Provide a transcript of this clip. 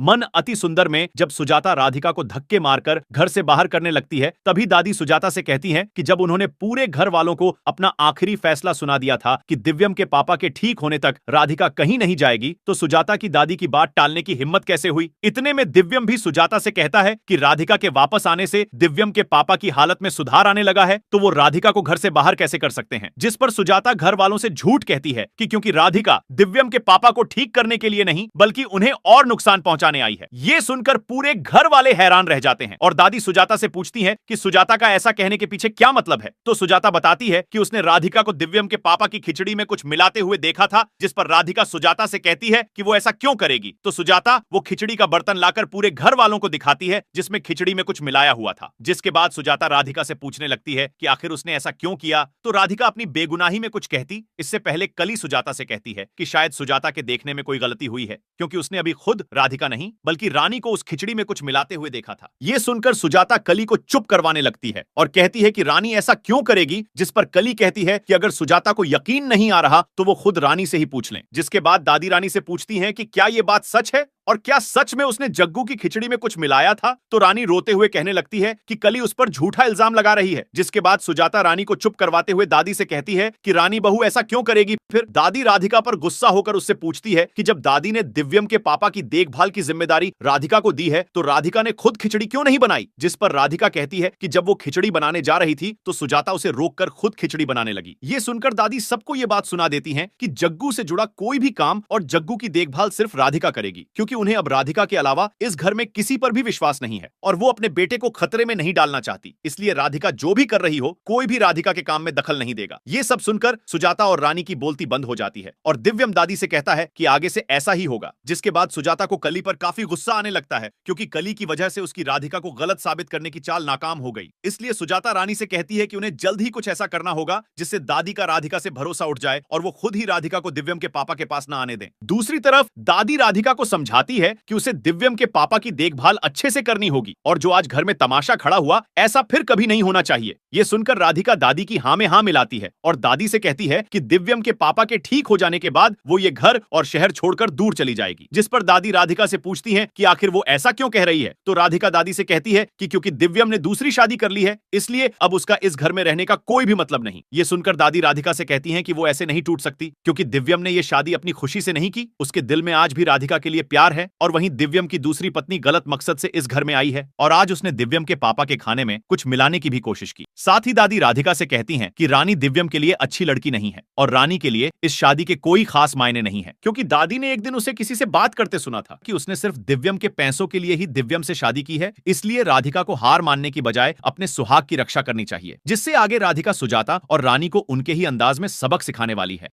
मन अति सुंदर में जब सुजाता राधिका को धक्के मारकर घर से बाहर करने लगती है, तभी दादी सुजाता से कहती हैं कि जब उन्होंने पूरे घर वालों को अपना आखिरी फैसला सुना दिया था कि दिव्यम के पापा के ठीक होने तक राधिका कहीं नहीं जाएगी, तो सुजाता की दादी की बात टालने की हिम्मत कैसे हुई। इतने में दिव्यम भी सुजाता से कहता है कि राधिका के वापस आने से दिव्यम के पापा की हालत में सुधार आने लगा है, तो वो राधिका को घर से बाहर कैसे कर सकते हैं। जिस पर सुजाता घर वालों से झूठ कहती है कि क्योंकि राधिका दिव्यम के पापा को ठीक करने के लिए नहीं बल्कि उन्हें और नुकसान पहुंचाने आई है। ये सुनकर पूरे घर वाले हैरान रह जाते हैं और दादी सुजाता से पूछती हैं कि सुजाता का ऐसा कहने के पीछे क्या मतलब है। तो सुजाता बताती है कि उसने राधिका को दिव्यम के पापा की खिचड़ी में कुछ मिलाते हुए देखा था, जिस पर राधिका सुजाता से कहती है कि वो ऐसा क्यों करेगी। तो सुजाता वो खिचड़ी का बर्तन लाकर पूरे घर वालों को दिखाती है जिसमें खिचड़ी में कुछ मिलाया हुआ था। जिसके बाद सुजाता राधिका से पूछने लगती है कि आखिर उसने ऐसा क्यों किया। तो राधिका अपनी बेगुनाही में कुछ कहती इससे पहले कली सुजाता से कहती है कि शायद सुजाता के देखने में कोई गलती हुई है, क्योंकि उसने अभी खुद राधिका नहीं बल्कि रानी को उस खिचड़ी में कुछ मिलाते हुए देखा था। यह सुनकर सुजाता कली को चुप करवाने लगती है और कहती है कि रानी ऐसा क्यों करेगी, जिस पर कली कहती है कि अगर सुजाता को यकीन नहीं आ रहा तो वो खुद रानी से ही पूछ लें। जिसके बाद दादी रानी से पूछती हैं कि क्या ये बात सच है और क्या सच में उसने जग्गू की खिचड़ी में कुछ मिलाया था। तो रानी रोते हुए कहने लगती है कि कली उस पर झूठा इल्जाम लगा रही है। जिसके बाद सुजाता रानी को चुप करवाते हुए दादी से कहती है कि रानी बहू ऐसा क्यों करेगी। फिर दादी राधिका पर गुस्सा होकर उससे पूछती है कि जब दादी ने दिव्यम के पापा की देखभाल की जिम्मेदारी राधिका को दी है तो राधिका ने खुद खिचड़ी क्यों नहीं बनाई। जिस पर राधिका कहती है कि जब वो खिचड़ी बनाने जा रही थी तो सुजाता उसे रोककर खुद खिचड़ी बनाने लगी। ये सुनकर दादी सबको ये बात सुना देती हैं कि जग्गू से जुड़ा कोई भी काम और जग्गू की देखभाल सिर्फ राधिका करेगी, क्योंकि उन्हें अब राधिका के अलावा इस घर में किसी पर भी विश्वास नहीं है और वो अपने बेटे को खतरे में नहीं डालना चाहती। इसलिए राधिका जो भी कर रही हो, कोई भी राधिका के काम में दखल नहीं देगा। ये सब सुनकर सुजाता और रानी की बोलती बंद हो जाती है और दिव्यम दादी से कहता है कि आगे से ऐसा ही होगा। जिसके बाद सुजाता को कली पर काफी गुस्सा आने लगता है, क्योंकि कली की वजह से उसकी राधिका को गलत साबित करने की चाल नाकाम हो गई। इसलिए सुजाता रानी से कहती है कि उन्हें जल्द ही कुछ ऐसा करना होगा जिससे दादी का राधिका से भरोसा उठ जाए और वो खुद ही राधिका को दिव्यम के पापा के पास न आने दें। दूसरी तरफ दादी राधिका को समझाती है कि उसे दिव्यम के पापा की देखभाल अच्छे से करनी होगी और जो आज घर में तमाशा खड़ा हुआ ऐसा फिर कभी नहीं होना चाहिए। यह सुनकर राधिका दादी की हां में हां मिलाती है और दादी से कहती है कि दिव्यम के पापा के ठीक हो जाने के बाद वो ये घर और शहर छोड़कर दूर चली जाएगी। जिस पर दादी राधिका से पूछती है कि आखिर वो ऐसा क्यों कह रही है। तो राधिका दादी से कहती है कि क्योंकि दिव्यम ने दूसरी शादी कर ली है, इसलिए अब उसका इस घर में रहने का कोई भी मतलब नहीं। ये सुनकर दादी राधिका से कहती है कि वो ऐसे नहीं टूट सकती, क्योंकि दिव्यम ने ये शादी अपनी खुशी से नहीं की। उसके दिल में आज भी राधिका के लिए प्यार है और वहीं दिव्यम की दूसरी पत्नी गलत मकसद से इस घर में आई है और आज उसने दिव्यम के पापा के खाने में कुछ मिलाने की भी कोशिश की। साथ ही दादी राधिका से कहती हैं कि रानी दिव्यम के लिए अच्छी लड़की नहीं है और रानी के लिए इस शादी के कोई खास मायने नहीं है, क्योंकि दादी ने एक दिन उसे किसी से बात करते सुना था कि उसने सिर्फ दिव्यम के पैसों के लिए ही दिव्यम से शादी की है। इसलिए राधिका को हार मानने की बजाय अपने सुहाग की रक्षा करनी चाहिए, जिससे आगे राधिका सुजाता और रानी को उनके ही अंदाज में सबक सिखाने वाली है।